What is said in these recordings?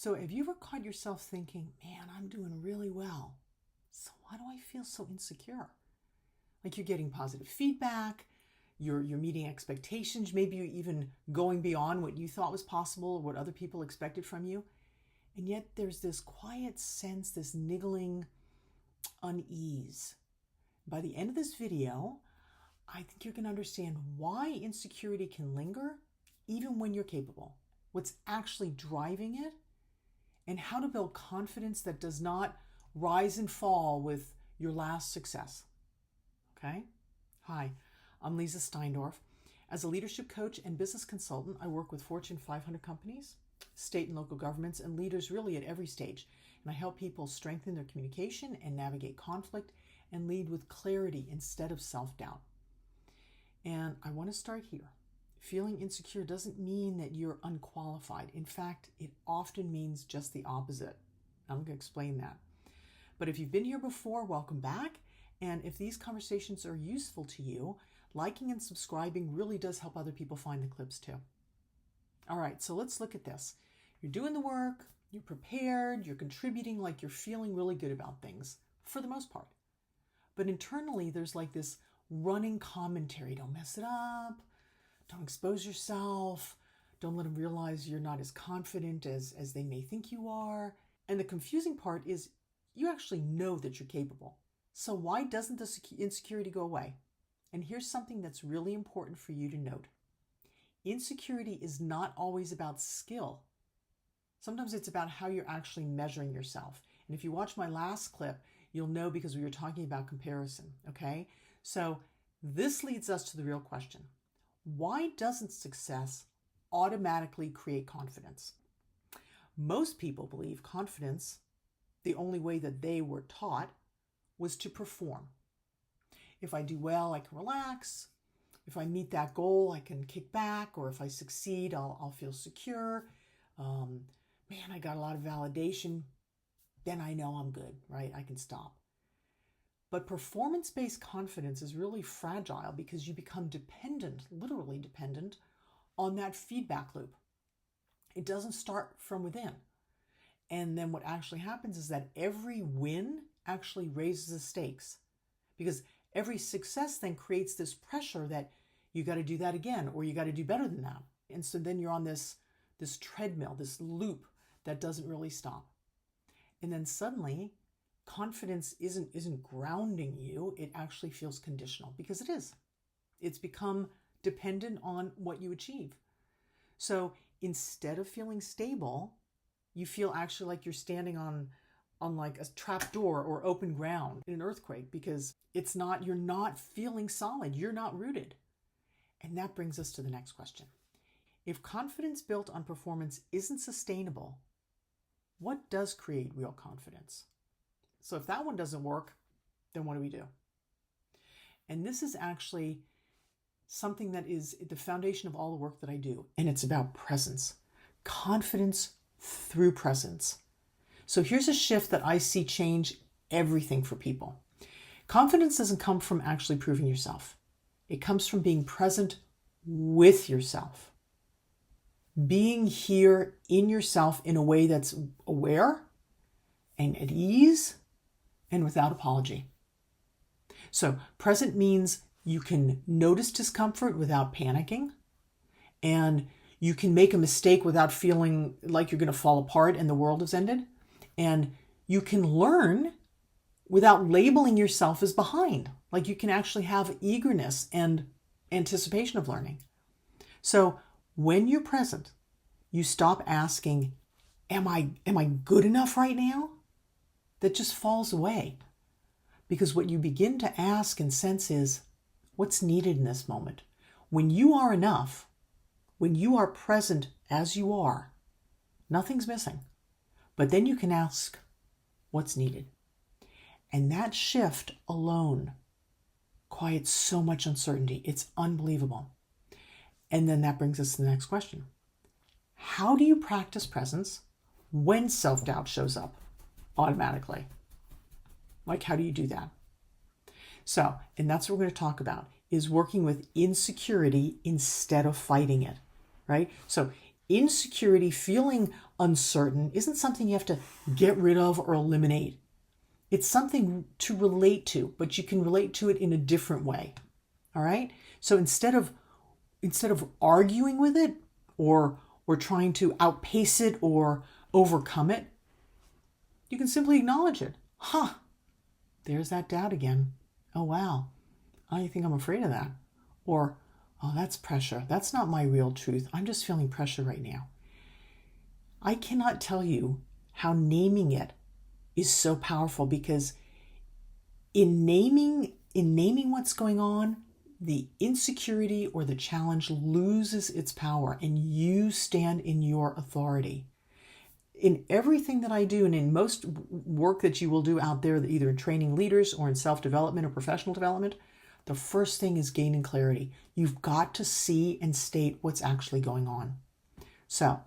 So have you ever caught yourself thinking, man, I'm doing really well, so why do I feel so insecure? Like you're getting positive feedback, you're meeting expectations, maybe you're even going beyond what you thought was possible or what other people expected from you. And yet there's this quiet sense, this niggling unease. By the end of this video, I think you're going to understand why insecurity can linger even when you're capable, what's actually driving it, and how to build confidence that does not rise and fall with your last success. Okay? Hi, I'm Leezá Steinorf. As a leadership coach and business consultant, I work with Fortune 500 companies, state and local governments, and leaders really at every stage. And I help people strengthen their communication and navigate conflict and lead with clarity instead of self-doubt. And I want to start here. Feeling insecure doesn't mean that you're unqualified. In fact, it often means just the opposite. I'm going to explain that. But if you've been here before, welcome back. And if these conversations are useful to you, liking and subscribing really does help other people find the clips too. All right, so let's look at this. You're doing the work, you're prepared, you're contributing, like you're feeling really good about things for the most part. But internally, there's like this running commentary. Don't mess it up. Don't expose yourself. Don't let them realize you're not as confident as they may think you are. And the confusing part is you actually know that you're capable. So why doesn't the insecurity go away? And here's something that's really important for you to note. Insecurity is not always about skill. Sometimes it's about how you're actually measuring yourself. And if you watch my last clip, you'll know because we were talking about comparison, okay? So this leads us to the real question. Why doesn't success automatically create confidence? Most people believe confidence, the only way that they were taught, was to perform. If I do well, I can relax. If I meet that goal, I can kick back. Or if I succeed, I'll feel secure. Man, I got a lot of validation. Then I know I'm good, right? I can stop. But performance-based confidence is really fragile because you become dependent, literally dependent, on that feedback loop. It doesn't start from within. And then what actually happens is that every win actually raises the stakes because every success then creates this pressure that you got to do that again or you got to do better than that. And so then you're on this treadmill, this loop that doesn't really stop. And then suddenly confidence isn't grounding you. It actually feels conditional because it is. It's become dependent on what you achieve. So instead of feeling stable, you feel actually like you're standing on like a trap door or open ground in an earthquake because you're not feeling solid. You're not rooted. And that brings us to the next question. If confidence built on performance isn't sustainable, what does create real confidence? So if that one doesn't work, then what do we do? And this is actually something that is the foundation of all the work that I do. And it's about presence. Confidence through presence. So here's a shift that I see change everything for people. Confidence doesn't come from actually proving yourself. It comes from being present with yourself. Being here in yourself in a way that's aware and at ease and without apology. So present means you can notice discomfort without panicking, and you can make a mistake without feeling like you're going to fall apart and the world has ended. And you can learn without labeling yourself as behind. Like you can actually have eagerness and anticipation of learning. So when you're present, you stop asking, am I good enough right now? That just falls away. Because what you begin to ask and sense is, what's needed in this moment? When you are enough, when you are present as you are, nothing's missing. But then you can ask, what's needed? And that shift alone quiets so much uncertainty. It's unbelievable. And then that brings us to the next question. How do you practice presence when self-doubt shows up automatically? Like, how do you do that? So, and that's what we're going to talk about, is working with insecurity instead of fighting it, right? So Insecurity, feeling uncertain, isn't something you have to get rid of or eliminate. It's something to relate to, but you can relate to it in a different way. All right? So instead of arguing with it or trying to outpace it or overcome it, you can simply acknowledge it. There's that doubt again. Oh, wow. I think I'm afraid of that. Or, oh, that's pressure. That's not my real truth. I'm just feeling pressure right now. I cannot tell you how naming it is so powerful, because in naming what's going on, the insecurity or the challenge loses its power and you stand in your authority. In everything that I do, and in most work that you will do out there, either in training leaders or in self-development or professional development, the first thing is gaining clarity. You've got to see and state what's actually going on. So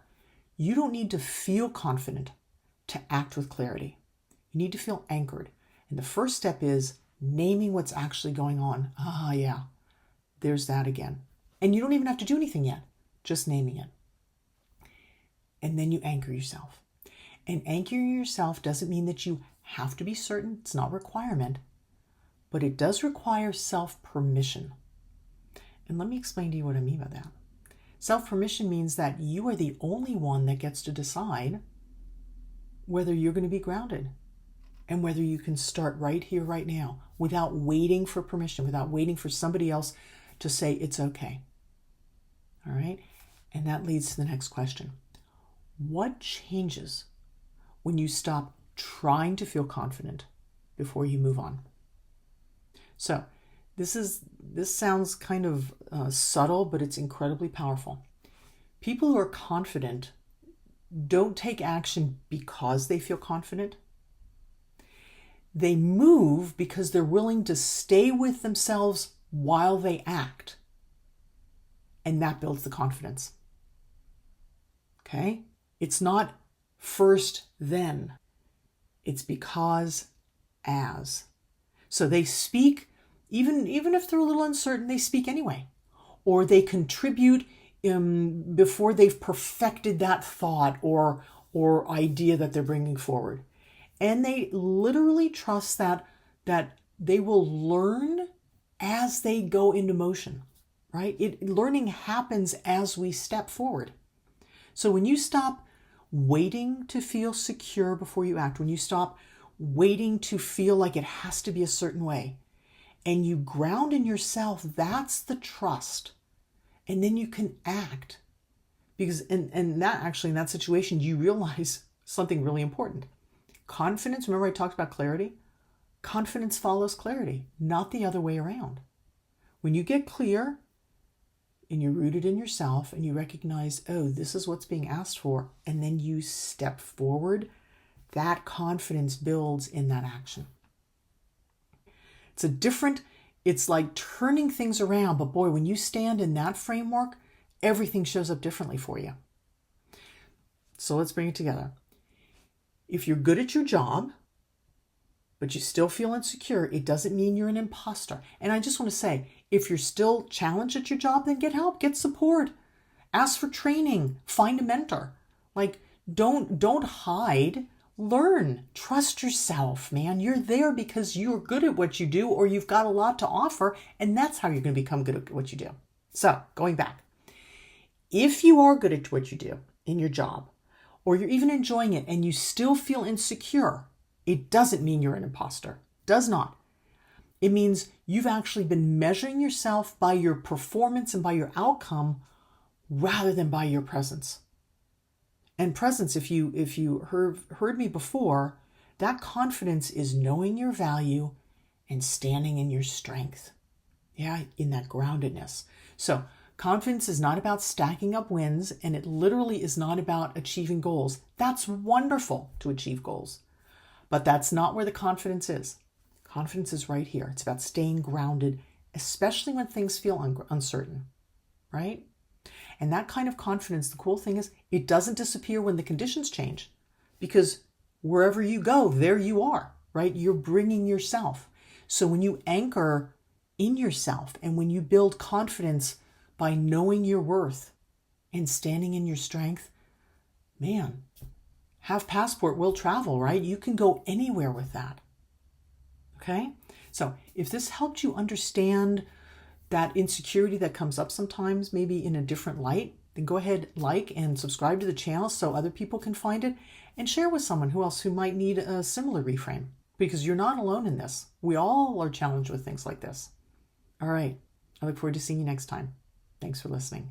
you don't need to feel confident to act with clarity. You need to feel anchored. And the first step is naming what's actually going on. Yeah, there's that again. And you don't even have to do anything yet, just naming it. And then you anchor yourself. And anchoring yourself doesn't mean that you have to be certain. It's not a requirement, but it does require self-permission. And let me explain to you what I mean by that. Self-permission means that you are the only one that gets to decide whether you're going to be grounded and whether you can start right here, right now, without waiting for permission, without waiting for somebody else to say it's okay. All right? And that leads to the next question. What changes when you stop trying to feel confident before you move on? So this sounds kind of subtle, but it's incredibly powerful. People who are confident don't take action because they feel confident. They move because they're willing to stay with themselves while they act. And that builds the confidence. Okay? It's not first, then. It's because, as. So they speak, even if they're a little uncertain, they speak anyway. Or they contribute before they've perfected that thought or idea that they're bringing forward. And they literally trust that they will learn as they go into motion, right? Learning happens as we step forward. So when you stop waiting to feel secure before you act, when you stop waiting to feel like it has to be a certain way, and you ground in yourself, that's the trust. And then you can act. Because and that actually, in that situation, you realize something really important. Confidence, remember I talked about clarity? Confidence follows clarity, not the other way around. When you get clear and you're rooted in yourself and you recognize, oh, this is what's being asked for, and then you step forward, that confidence builds in that action. It's like turning things around, but boy, when you stand in that framework, everything shows up differently for you. So let's bring it together. If you're good at your job, but you still feel insecure, it doesn't mean you're an imposter. And I just want to say, if you're still challenged at your job, then get help, get support, ask for training, find a mentor. Like, don't hide, learn, trust yourself, man. You're there because you're good at what you do, or you've got a lot to offer, and that's how you're going to become good at what you do. So, going back, if you are good at what you do in your job, or you're even enjoying it and you still feel insecure, it doesn't mean you're an imposter. Does not. It means you've actually been measuring yourself by your performance and by your outcome rather than by your presence. And presence, if you heard me before, that confidence is knowing your value and standing in your strength. Yeah, in that groundedness. So confidence is not about stacking up wins, and it literally is not about achieving goals. That's wonderful to achieve goals, but that's not where the confidence is. Confidence is right here. It's about staying grounded, especially when things feel uncertain, right? And that kind of confidence, the cool thing is, it doesn't disappear when the conditions change, because wherever you go, there you are, right? You're bringing yourself. So when you anchor in yourself and when you build confidence by knowing your worth, and standing in your strength, man, have passport, will travel, right? You can go anywhere with that. Okay? So if this helped you understand that insecurity that comes up sometimes, maybe in a different light, then go ahead, like and subscribe to the channel so other people can find it, and share with someone who might need a similar reframe, because you're not alone in this. We all are challenged with things like this. All right. I look forward to seeing you next time. Thanks for listening.